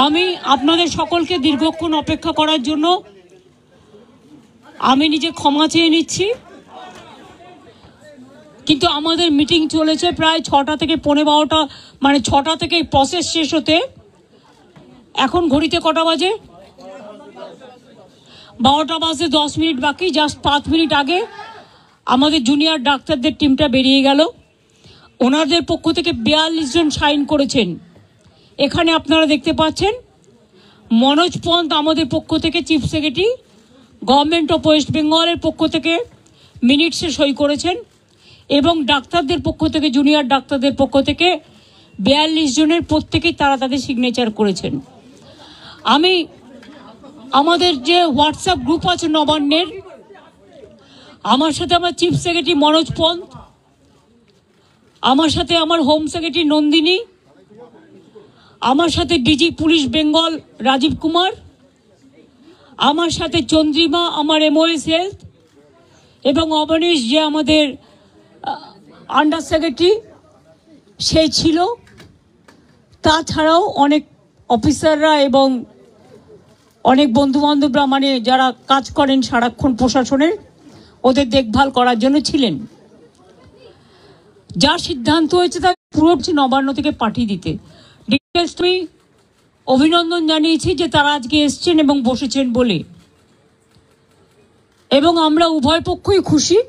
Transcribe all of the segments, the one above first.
আমি আপনাদের সকলকে দীর্ঘক্ষণ অপেক্ষা করার জন্য আমি নিজে ক্ষমা চেয়ে নিচ্ছি, কিন্তু আমাদের মিটিং চলেছে প্রায় 6টা থেকে 12:15, মানে 6টা থেকে প্রসেস শেষ হতে এখন ঘড়িতে কটা বাজে? 12টা বাজে 10 মিনিট বাকি। জাস্ট 5 মিনিট আগে আমাদের জুনিয়র ডাক্তারদের টিমটা বেরিয়ে গেল। ওনাদের পক্ষ থেকে 42 জন সাইন করেছেন। এখানে আপনারা দেখতে পাচ্ছেন মনোজ পন্ত আমাদের পক্ষ থেকে chief secretary, government of West বেঙ্গলের পক্ষ থেকে মিনিটসে সই করেছেন, এবং ডাক্তারদের পক্ষ থেকে, জুনিয়র ডাক্তারদের পক্ষ থেকে 42 জনের প্রত্যেকেই তারা তাদের সিগনেচার করেছেন। আমি আমাদের যে হোয়াটসঅ্যাপ গ্রুপ আছে নবান্নের, আমার সাথে আমার চিফ সেক্রেটারি মনোজ পন্ত, আমার সাথে আমার হোম সেক্রেটারি নন্দিনী, আমার সাথে ডিজি পুলিশ বেঙ্গল রাজীব কুমার, আমার সাথে চন্দ্রিমা আমার এমওএস হেলথ, এবং অবনীশ যে আমাদের আন্ডার সেক্রেটারি সে ছিল। তাছাড়াও অনেক অফিসাররা এবং অনেক বন্ধুবান্ধবরা, মানে যারা কাজ করেন সারাক্ষণ প্রশাসনের, ওদের দেখভাল করার জন্য ছিলেন। যা সিদ্ধান্ত হয়েছে তা পুরো নবান্ন থেকে পাঠিয়ে দিতে ডিটেলস আমি অভিনন্দন জানিয়েছি যে তারা আজকে এসছেন এবং বসেছেন বলে, এবং আমরা উভয় পক্ষই খুশি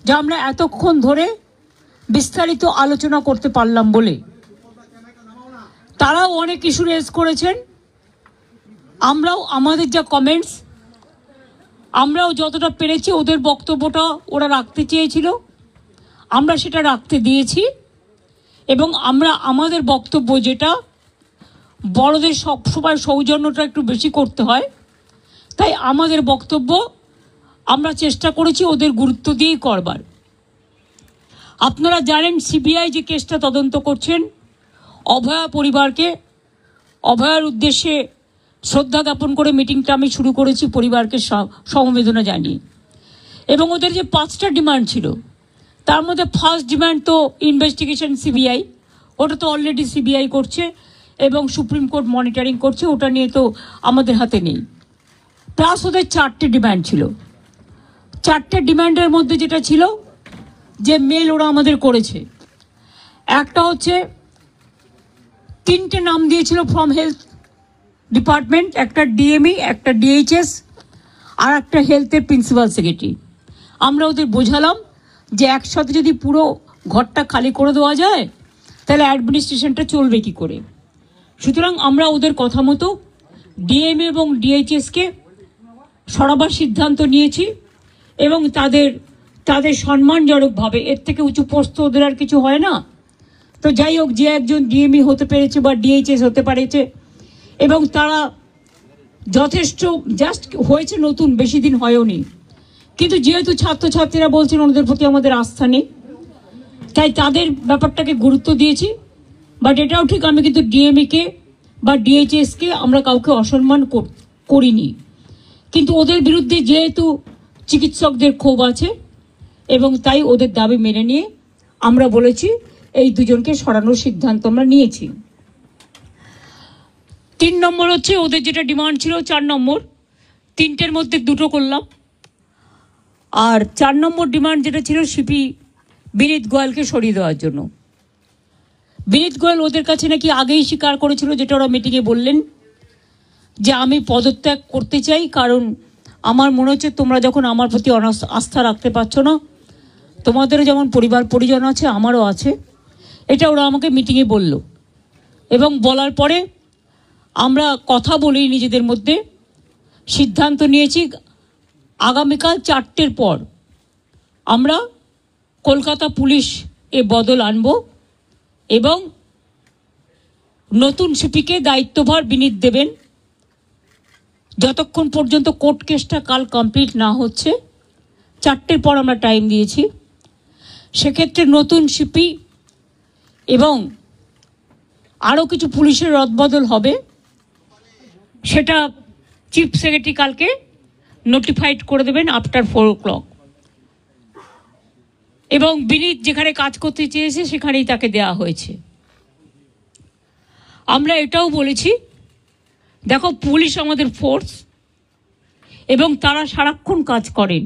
যে আমরা এতক্ষণ ধরে বিস্তারিত আলোচনা করতে পারলাম বলে। তারাও অনেক ইস্যু রেজ করেছেন, আমরাও আমাদের যা কমেন্টস আমরাও যতটা পেরেছি, ওদের বক্তব্যটা ওরা রাখতে চেয়েছিল আমরা সেটা রাখতে দিয়েছি, এবং আমরা আমাদের বক্তব্য যেটা বড়দের সবসময় সৌজন্যটা একটু বেশি করতে হয়, তাই আমাদের বক্তব্য আমরা চেষ্টা করেছি ওদের গুরুত্ব দিয়েই করবার। আপনারা জানেন সিবিআই যে কেসটা তদন্ত করছেন, অভয়া পরিবারকে, অভয়ার উদ্দেশ্যে শ্রদ্ধা জ্ঞাপন করে মিটিংটা আমি শুরু করেছি পরিবারকে সমবেদনা জানিয়ে। এবং ওদের যে 5টা ডিমান্ড ছিল তার মধ্যে ফার্স্ট ডিমান্ড তো ইনভেস্টিগেশন সিবিআই, ওটা তো অলরেডি সিবিআই করছে এবং সুপ্রিম কোর্ট মনিটরিং করছে, ওটা নিয়ে তো আমাদের হাতে নেই। প্লাস ওদের 4টে ডিমান্ড ছিল। 4টে ডিমান্ডের মধ্যে যেটা ছিল যে মেল ওরা আমাদের করেছে, একটা হচ্ছে 3টে নাম দিয়েছিল ফ্রম হেলথ ডিপার্টমেন্ট, একটা ডিএমই, একটা ডিএইচএস, আর একটা হেলথের প্রিন্সিপাল সেক্রেটারি। আমরা ওদের বোঝালাম যে একসাথে যদি পুরো ঘরটা খালি করে দেওয়া যায় তাহলে অ্যাডমিনিস্ট্রেশনটা চলবে কি করে। সুতরাং আমরা ওদের কথা মতো ডিএমএ এবং ডিএইচএসকে সরাবার সিদ্ধান্ত নিয়েছি, এবং তাদের সম্মানজনকভাবে, এর থেকে উঁচু পোস্ট ওদের আর কিছু হয় না। তো যাই হোক, যে একজন ডিএমই হতে পেরেছে বা ডিএইচএস হতে পেরেছে, এবং তারা যথেষ্ট জাস্ট হয়েছে, নতুন বেশি দিন হয়ওনি, কিন্তু যেহেতু ছাত্রছাত্রীরা বলছেন ওদের প্রতি আমাদের আস্থা নেই, তাই তাদের ব্যাপারটাকে গুরুত্ব দিয়েছি। বাট এটাও ঠিক, আমি কিন্তু ডিএমইকে বা ডিএইচএসকে আমরা কাউকে অসম্মান করিনি, কিন্তু ওদের বিরুদ্ধে যেহেতু চিকিৎসকদের ক্ষোভ আছে এবং তাই ওদের দাবি মেনে নিয়ে আমরা বলেছি এই দুজনকে সরানোর সিদ্ধান্ত আমরা নিয়েছি। 3 নম্বর হচ্ছে ওদের যেটা ডিমান্ড ছিল 4 নম্বর, 3টের মধ্যে 2টো করলাম। আর 4 নম্বর ডিমান্ড যেটা ছিল সিপি বিনীত গোয়েলকে সরিয়ে দেওয়ার জন্য। বিনীত গোয়েল ওদের কাছে নাকি আগেই স্বীকার করেছিল, যেটা ওরা মিটিংয়ে বললেন, যে আমি পদত্যাগ করতে চাই, কারণ আমার মনে হচ্ছে তোমরা যখন আমার প্রতি আস্থা রাখতে পারছো না, তোমাদেরও যেমন পরিবার পরিজন আছে আমারও আছে, এটা ওরা আমাকে মিটিংয়ে বলল। এবং বলার পরে আমরা কথা বলি নিজেদের মধ্যে, সিদ্ধান্ত নিয়েছি আগামীকাল 4টের পর আমরা কলকাতা পুলিশ এ বদল আনব, এবং নতুন সিপিকে দায়িত্বভার বিনীত দেবেন যতক্ষণ পর্যন্ত কোর্ট কেসটা কাল কমপ্লিট না হচ্ছে। 4টের পর আমরা টাইম দিয়েছি। সেক্ষেত্রে নতুন সিপি এবং আরও কিছু পুলিশের রদবদল হবে, সেটা চিফ সেক্রেটারি কালকে নোটিফাইড করে দেবেন আফটার 4 o'clock, এবং বিনীত যেখানে কাজ করতে চেয়েছে সেখানেই তাকে দেওয়া হয়েছে। আমরা এটাও বলেছি, দেখো পুলিশ আমাদের ফোর্স এবং তারা সারাক্ষণ কাজ করেন,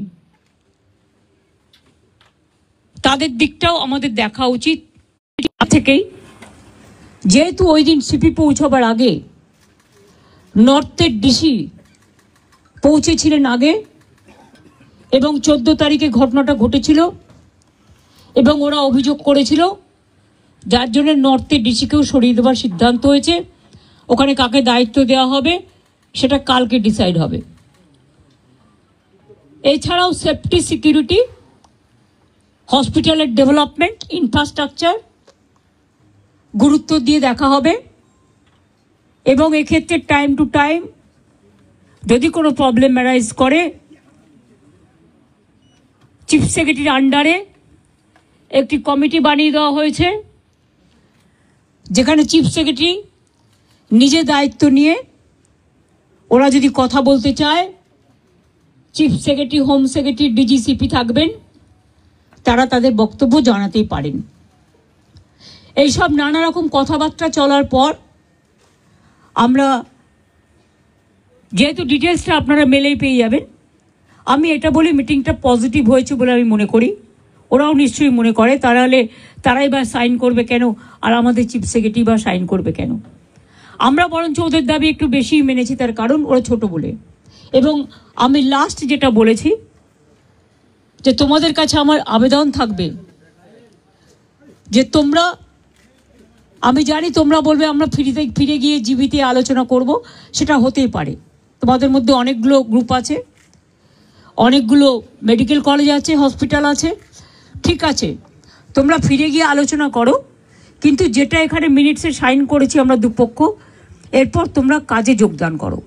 তাদের দিকটাও আমাদের দেখা উচিত থেকেই। যেহেতু ওই দিন সিপি পৌঁছবার আগে নর্থের ডিসি পৌঁছেছিলেন আগে এবং 14 তারিখে ঘটনাটা ঘটেছিল এবং ওরা অভিযোগ করেছিল, যার জন্য নর্থের ডিসিকেও সরিয়ে দেওয়ার সিদ্ধান্ত হয়েছে। ওখানে কাকে দায়িত্ব দেওয়া হবে সেটা কালকে ডিসাইড হবে। এছাড়াও সেফটি, সিকিউরিটি, হসপিটালের ডেভেলপমেন্ট, ইনফ্রাস্ট্রাকচার গুরুত্ব দিয়ে দেখা হবে এবং এক্ষেত্রে টাইম টু টাইম যদি কোনো প্রবলেম অ্যারাইজ করে চিফ সেক্রেটারির আন্ডারে একটি কমিটি বানিয়ে দেওয়া হয়েছে, যেখানে চিফ সেক্রেটারি নিজে দায়িত্ব নিয়ে ওরা যদি কথা বলতে চায়, chief secretary, home secretary, DG CP থাকবেন, তারা তাদের বক্তব্য জানাতেই পারেন। এইসব নানা রকম কথাবার্তা চলার পর আমরা, যেহেতু ডিটেলসটা আপনারা মেলেই পেয়ে যাবেন, আমি এটা বলি মিটিংটা পজিটিভ হয়েছে বলে আমি মনে করি। ওরাও নিশ্চয়ই মনে করে, তারাই বা সাইন করবে কেন, আর আমাদের চিফ সেক্রেটারি বা সাইন করবে কেন। আমরা বরঞ্চ ওদের দাবি একটু বেশি মেনেছি, তার কারণ ওরা ছোট বলে। এবং আমি লাস্ট যেটা বলেছি যে তোমাদের কাছে আমার আবেদন থাকবে যে তোমরা, আমি জানি তোমরা বলবে আমরা ফিরে গিয়ে জীবিতে আলোচনা করব, সেটা হতেই পারে। তোমাদের মধ্যে অনেকগুলো গ্রুপ আছে, অনেকগুলো মেডিকেল কলেজ আছে, হসপিটাল আছে, ঠিক আছে, তোমরা ফিরে গিয়ে আলোচনা করো, কিন্তু যেটা এখানে মিনিটসে সাইন করেছি আমরা দুপক্ষ, এরপর তোমরা কাজে যোগদান করো।